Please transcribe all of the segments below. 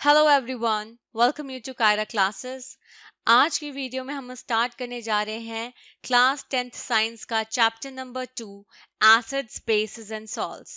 Hello everyone, welcome you to Kaira classes. आज की video में हम स्टार्ट करने जा रहे हैं क्लास 10th साइंस का chapter number 2 acids, basis and salts.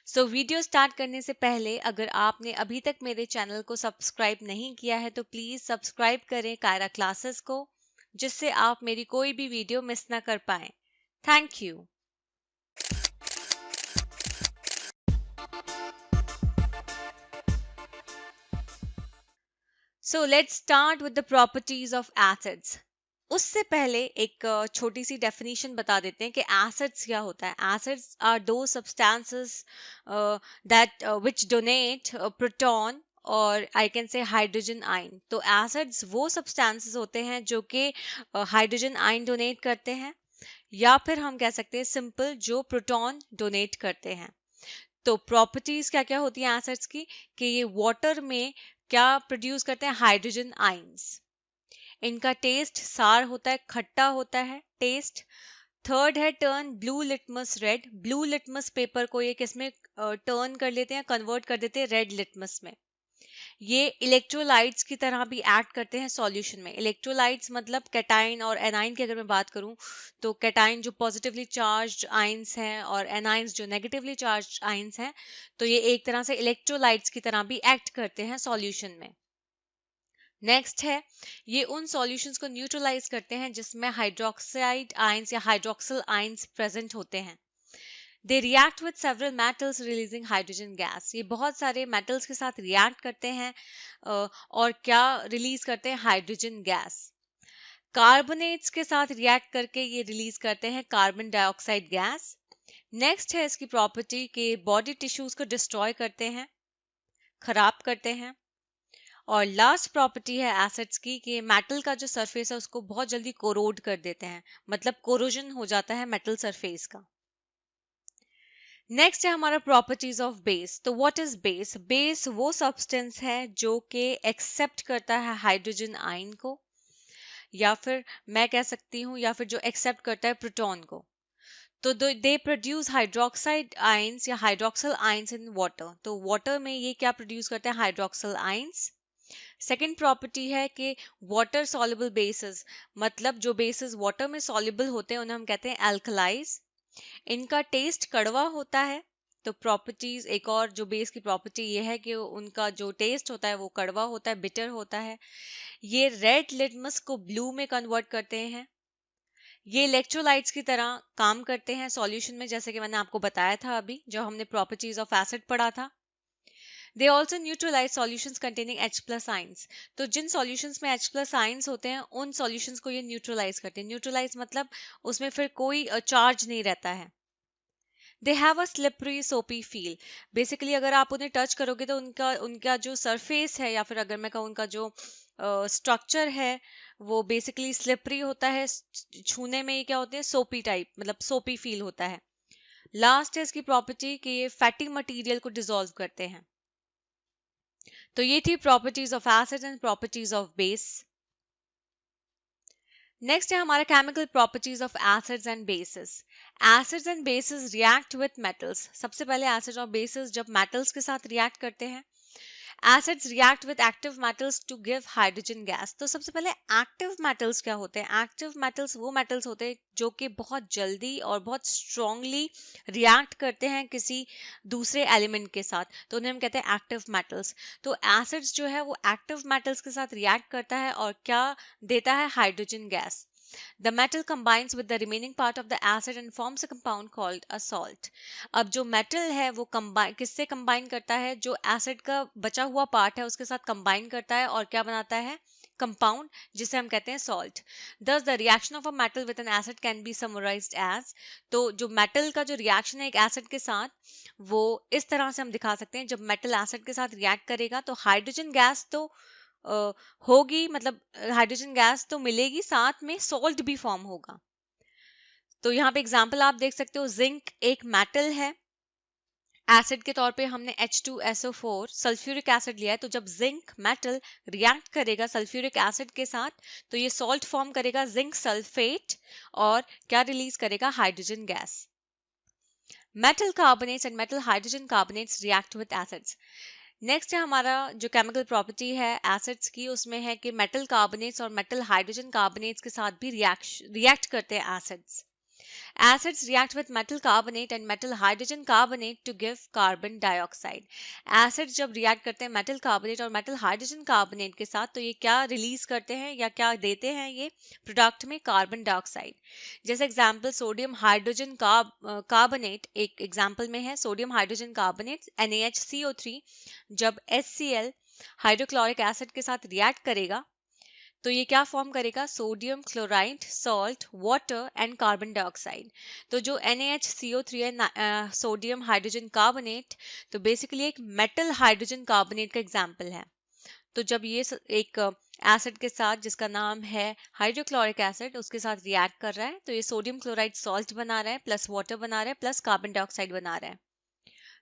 So video start करने से पहले अगर आपने अभी तक मेरे चैनल को सब्सक्राइब नहीं किया है तो प्लीज सब्सक्राइब करें कायरा क्लासेस को, जिससे आप मेरी कोई भी वीडियो मिस ना कर पाएं। Thank you. So let's start with the properties of acids. उससे पहले एक छोटी सी डेफिनेशन बता देते हैं कि एसिड्स क्या होता है। एसिड्स आर दो substances that which donate proton और I can say hydrogen ion. तो एसिड्स वो सब्सटेंसेस होते हैं जो कि हाइड्रोजन आयन डोनेट करते हैं, या फिर हम कह सकते हैं सिंपल जो प्रोटॉन डोनेट करते हैं। तो प्रॉपर्टीज क्या क्या होती हैं एसिड्स की कि ये वाटर में क्या प्रोड्यूस करते हैं, हाइड्रोजन आयंस। इनका टेस्ट सार होता है, खट्टा होता है टेस्ट। थर्ड है turn blue litmus red. Blue litmus paper को ये किसमें टर्न कर लेते हैं, कन्वर्ट कर देते हैं रेड लिटमस में। ये इलेक्ट्रोलाइट्स की तरह भी एक्ट करते हैं सॉल्यूशन में। इलेक्ट्रोलाइट्स मतलब कैटाइन और एनाइन की अगर मैं बात करूं तो कैटाइन जो पॉजिटिवली चार्ज्ड आयंस हैं और एनाइंस जो नेगेटिवली चार्ज्ड आयंस हैं, तो ये एक तरह से इलेक्ट्रोलाइट्स की तरह भी एक्ट करते हैं सॉल्यूशन में। नेक्स्ट है, ये उन सॉल्यूशंस को न्यूट्रलाइज करते हैं जिसमें हाइड्रोक्साइड आयंस या हाइड्रोक्सिल आयंस प्रेजेंट होते हैं। They react with several metals releasing hydrogen gas. ये बहुत सारे मेटल्स के साथ रिएक्ट करते हैं और क्या रिलीज करते हैं, हाइड्रोजन गैस। कार्बोनेट्स के साथ रिएक्ट करके ये रिलीज करते हैं कार्बन डाइऑक्साइड गैस। नेक्स्ट है इसकी प्रॉपर्टी कि बॉडी टिश्यूज को डिस्ट्रॉय करते हैं, खराब करते हैं। और लास्ट प्रॉपर्टी है एसिड्स की कि मेटल का जो सरफेस है उसको बहुत जल्दी कोरोड कर देते हैं, मतलब कोरोजन हो जाता है मेटल सरफेस का। नेक्स्ट है हमारा प्रॉपर्टीज ऑफ बेस। तो व्हाट इज बेस? बेस वो सब्सटेंस है जो कि एक्सेप्ट करता है हाइड्रोजन आयन को, या फिर मैं कह सकती हूँ या फिर जो एक्सेप्ट करता है प्रोटॉन को। तो दे प्रोड्यूस हाइड्रोक्साइड आयंस या हाइड्रोक्सिल आयंस इन वाटर। तो वाटर में ये क्या प्रोड्यूस करते हैं, हाइड्रोक्सिल आयंस। सेकेंड प्रॉपर्टी है कि वाटर सॉल्युबल बेसिस, मतलब जो बेसिस वाटर में सॉल्युबल होते हैं उन्हें हम कहते हैं एल्कलाइज। इनका टेस्ट कड़वा होता है। तो प्रॉपर्टीज एक और जो बेस की प्रॉपर्टी ये है कि उनका जो टेस्ट होता है वो कड़वा होता है, बिटर होता है। ये रेड लिटमस को ब्लू में कन्वर्ट करते हैं। ये इलेक्ट्रोलाइट्स की तरह काम करते हैं सॉल्यूशन में, जैसे कि मैंने आपको बताया था अभी जब हमने प्रॉपर्टीज ऑफ एसिड पढ़ा था। They also neutralize solutions containing H plus ions. तो जिन सॉल्यूशंस में H प्लस आइंस होते हैं उन सॉल्यूशंस को ये न्यूट्रलाइज करते हैं। न्यूट्रलाइज मतलब उसमें फिर कोई चार्ज नहीं रहता है। दे हैव अ स्लिपरी सोपी फील। बेसिकली अगर आप उन्हें टच करोगे तो उनका उनका जो सरफेस है या फिर अगर मैं कहूँ उनका जो स्ट्रक्चर है वो बेसिकली स्लिपरी होता है। छूने में ये क्या होते हैं, सोपी टाइप, मतलब सोपी फील होता है। लास्ट है इसकी प्रॉपर्टी कि ये फैटी मटेरियल को डिसॉल्व करते हैं। तो ये थी properties of acid and properties of base. Next है हमारा chemical properties of acids and bases. Acids and bases react with metals. सबसे पहले एसिड और बेसिस जब मेटल्स के साथ रिएक्ट करते हैं, acids react with active metals to give hydrogen gas. तो सबसे पहले एक्टिव मेटल्स क्या होते हैं? एक्टिव मेटल्स वो मेटल्स होते हैं जो कि बहुत जल्दी और बहुत स्ट्रांगली रिएक्ट करते हैं किसी दूसरे एलिमेंट के साथ, तो उन्हें हम कहते हैं एक्टिव मेटल्स। तो एसिड्स जो है वो एक्टिव मेटल्स के साथ रिएक्ट करता है और क्या देता है, hydrogen gas. The metal combines with the remaining part of the acid and forms a compound called a salt. अब जो मेटल है वो कंबाइन किससे कंबाइन करता है, जो एसिड का बचा हुआ पार्ट है उसके साथ कंबाइन करता है और क्या बनाता है, कंपाउंड, जिसे हम कहते हैं salt. Thus the reaction of a metal with an acid can be summarized as, तो जो मेटल का जो रिएक्शन है एक एसिड के साथ वो इस तरह से हम दिखा सकते हैं, जब मेटल एसिड के साथ रिएक्ट करेगा तो हाइड्रोजन गैस तो होगी, मतलब हाइड्रोजन गैस तो मिलेगी, साथ में सॉल्ट भी फॉर्म होगा। तो यहाँ पे एग्जांपल आप देख सकते हो, जिंक एक मेटल है, एसिड के तौर पे हमने H2SO4 सल्फ्यूरिक एसिड लिया है। तो जब जिंक मेटल रिएक्ट करेगा सल्फ्यूरिक एसिड के साथ तो ये सॉल्ट फॉर्म करेगा, जिंक सल्फेट, और क्या रिलीज करेगा, hydrogen gas. Metal carbonates and metal hydrogen carbonates react with acids. Next है हमारा जो केमिकल प्रॉपर्टी है एसिड्स की, उसमें है कि मेटल कार्बोनेट्स और मेटल हाइड्रोजन कार्बोनेट्स के साथ भी रिएक्ट करते हैं acids. Acids react with metal carbonate and metal hydrogen carbonate to give carbon dioxide. Acids जब react करते हैं metal carbonate और metal hydrogen carbonate के साथ, तो ये क्या रिलीज करते हैं या क्या देते हैं ये प्रोडक्ट में? Carbon dioxide. जैसे एग्जांपल सोडियम हाइड्रोजन कार्बोनेट एक एग्जांपल में है. सोडियम हाइड्रोजन कार्बोनेट NaHCO3 जब HCl हाइड्रोक्लोरिक एसिड के साथ रिएक्ट करेगा तो ये क्या फॉर्म करेगा? Sodium chloride, salt, water and carbon dioxide. तो जो NaHCO3 है, सोडियम हाइड्रोजन कार्बोनेट, तो बेसिकली एक मेटल हाइड्रोजन कार्बोनेट का एग्जांपल है. तो जब ये एक एसिड के साथ जिसका नाम है हाइड्रोक्लोरिक एसिड उसके साथ रिएक्ट कर रहा है, तो ये सोडियम क्लोराइड सॉल्ट बना रहा है, प्लस वाटर बना रहा है, प्लस कार्बन डाइऑक्साइड बना रहा है.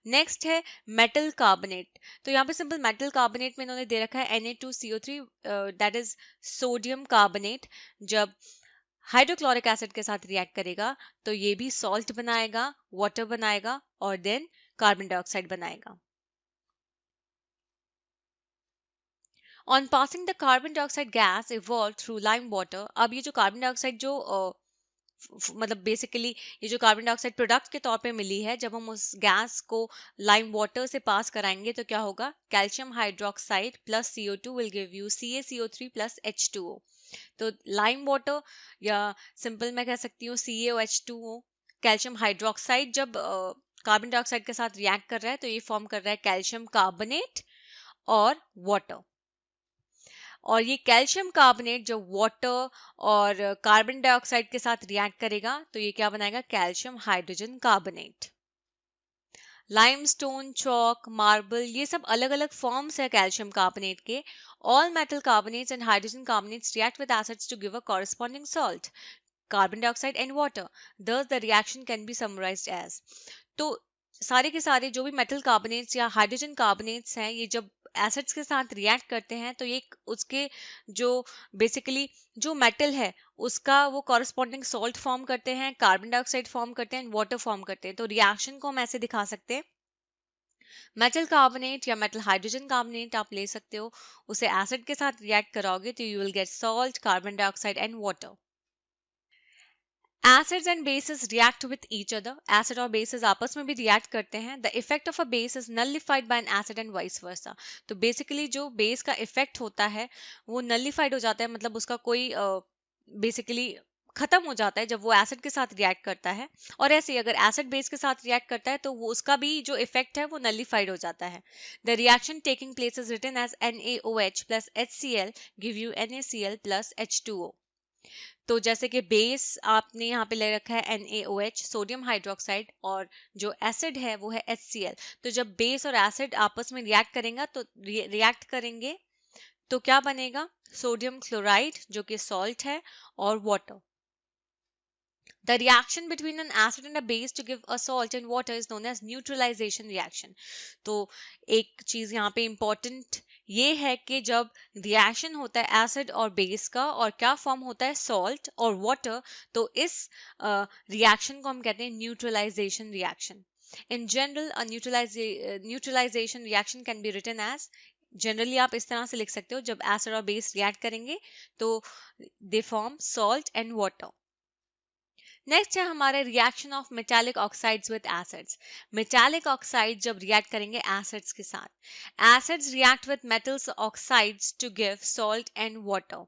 नेक्स्ट है मेटल कार्बोनेट. तो यहाँ पे सिंपल मेटल कार्बोनेट में इन्होंने दे रखा है Na2CO3 that is sodium carbonate. जब हाइड्रोक्लोरिक एसिड के साथ रिएक्ट करेगा तो ये भी सॉल्ट बनाएगा, वाटर बनाएगा और देन कार्बन डाइऑक्साइड बनाएगा. On passing the carbon dioxide gas evolve through lime water. अब ये जो कार्बन डाइऑक्साइड जो मतलब बेसिकली ये जो कार्बन डाइऑक्साइड प्रोडक्ट के तौर पे मिली है, जब हम उस गैस को लाइम वाटर से पास कराएंगे तो क्या होगा? Calcium hydroxide plus CO2 will give you CaCO3 plus H2O. तो लाइम वाटर या सिंपल मैं कह सकती हूँ CaOH2O. कैल्शियम हाइड्रोक्साइड जब कार्बन डाइऑक्साइड के साथ रिएक्ट कर रहा है तो ये फॉर्म कर रहा है कैल्शियम कार्बोनेट और वाटर. और ये कैल्शियम कार्बोनेट जो वाटर और कार्बन डाइऑक्साइड के साथ रिएक्ट करेगा तो ये क्या बनाएगा? Calcium hydrogen carbonate. Limestone, chalk, marble, ये सब अलग अलग फॉर्म्स है कैल्शियम कार्बोनेट के. All metal carbonates and hydrogen carbonates react with acids to give a corresponding salt, carbon dioxide and water. Thus the reaction can be summarized as. तो सारे के सारे जो भी मेटल कार्बोनेट्स या हाइड्रोजन कार्बोनेट्स हैं, ये जब एसिड्स के साथ रिएक्ट करते हैं तो ये उसके जो बेसिकली जो मेटल है उसका वो कॉरस्पॉन्डिंग सॉल्ट फॉर्म करते हैं, कार्बन डाइऑक्साइड फॉर्म करते हैं, वाटर फॉर्म करते हैं. तो रिएक्शन को हम ऐसे दिखा सकते हैं. मेटल कार्बोनेट या मेटल हाइड्रोजन कार्बोनेट आप ले सकते हो, उसे एसिड के साथ रिएक्ट कराओगे तो you will get salt, carbon dioxide and water. Acids and bases react with each other. Acid और bases आपस में भी react करते हैं. The effect of a base is nullified by an acid and vice versa. तो basically जो base का effect होता है वो nullified हो जाता है, मतलब उसका कोई basically खत्म हो जाता है जब वो एसिड के साथ रिएक्ट करता है. और ऐसे ही अगर एसिड बेस के साथ रिएक्ट करता है तो वो उसका भी जो इफेक्ट है वो नलिफाइड हो जाता है. The reaction taking place is written as NaOH plus HCl give you NaCl plus H2O. तो जैसे कि बेस आपने यहाँ पे ले रखा है NaOH सोडियम हाइड्रोक्साइड और जो एसिड है वो है HCl. तो जब बेस और एसिड आपस में रिएक्ट करेंगे तो क्या बनेगा? सोडियम क्लोराइड जो कि सॉल्ट है और water. The reaction between an acid and a base to give a salt and water is known as neutralization reaction. तो एक चीज यहाँ पे important ये है कि जब रिएक्शन होता है एसिड और बेस का और क्या फॉर्म होता है? सॉल्ट और वाटर, तो इस रिएक्शन को हम कहते हैं neutralization reaction. In general, a neutralization reaction can be written as, generally आप इस तरह से लिख सकते हो, जब एसिड और बेस रिएक्ट करेंगे तो they form salt and water. Next है हमारे reaction of metallic oxides with acids. Metallic oxide जब रिएक्ट करेंगे एसिड्स के साथ, acids react with metals oxides to give salt and water.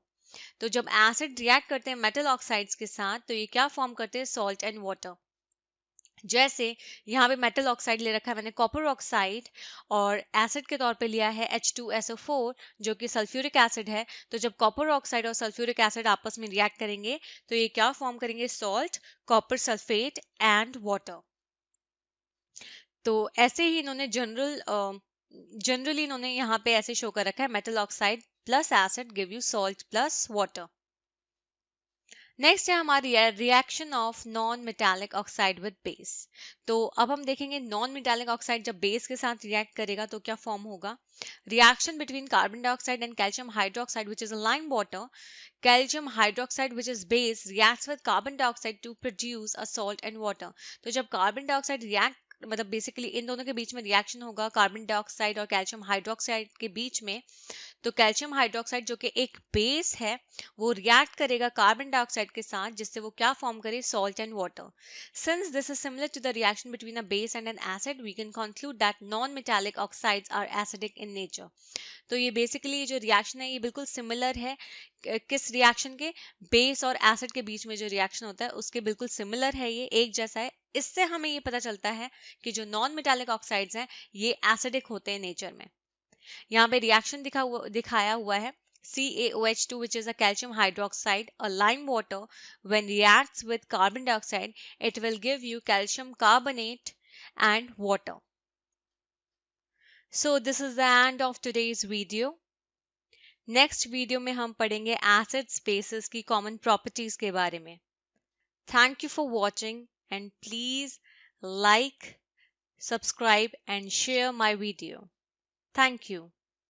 तो जब एसिड रिएक्ट करते हैं मेटल ऑक्साइड्स के साथ तो ये क्या फॉर्म करते हैं? Salt and water. जैसे यहाँ पे मेटल ऑक्साइड ले रखा है मैंने कॉपर ऑक्साइड और एसिड के तौर पे लिया है H2SO4 जो कि सल्फ्यूरिक एसिड है. तो जब कॉपर ऑक्साइड और सल्फ्यूरिक एसिड आपस में रिएक्ट करेंगे तो ये क्या फॉर्म करेंगे? Salt, copper sulphate and water. तो ऐसे ही इन्होंने जनरली इन्होंने यहाँ पे ऐसे शो कर रखा है metal oxide plus acid give you salt plus water. Next है हमारी reaction of non metallic oxide with base. तो अब हम देखेंगे नॉन मेटालिक ऑक्साइड जब बेस के साथ रिएक्ट करेगा तो क्या फॉर्म होगा? Reaction between carbon dioxide and calcium hydroxide which is a lime water. Calcium hydroxide which is base reacts with carbon dioxide to produce a salt and water. तो जब carbon dioxide react मतलब basically इन दोनों के बीच में reaction होगा carbon dioxide और calcium hydroxide के बीच में, तो कैल्शियम हाइड्रोक्साइड जो कि एक बेस है वो रिएक्ट करेगा कार्बन डाइऑक्साइड के साथ, जिससे वो क्या फॉर्म करे, salt and water. Since this is similar to the reaction between a base and an acid, we can conclude that non metallic oxides are acidic in nature. तो ये basically जो reaction है ये बिल्कुल सिमिलर है किस reaction के, base और एसिड के बीच में जो रिएक्शन होता है उसके बिल्कुल सिमिलर है, ये एक जैसा है. इससे हमें ये पता चलता है कि जो नॉन मेटालिक ऑक्साइड्स हैं ये एसिडिक होते हैं नेचर में. यहाँ पे रिएक्शन दिखाया हुआ है CaOH2, which is a calcium hydroxide, a lime water, when reacts with carbon dioxide, it will give you calcium carbonate and water. So this is the end of today's video. Next video में हम पढ़ेंगे acid basis की common properties के बारे में. Thank you for watching and please like, subscribe and share my video. Thank you.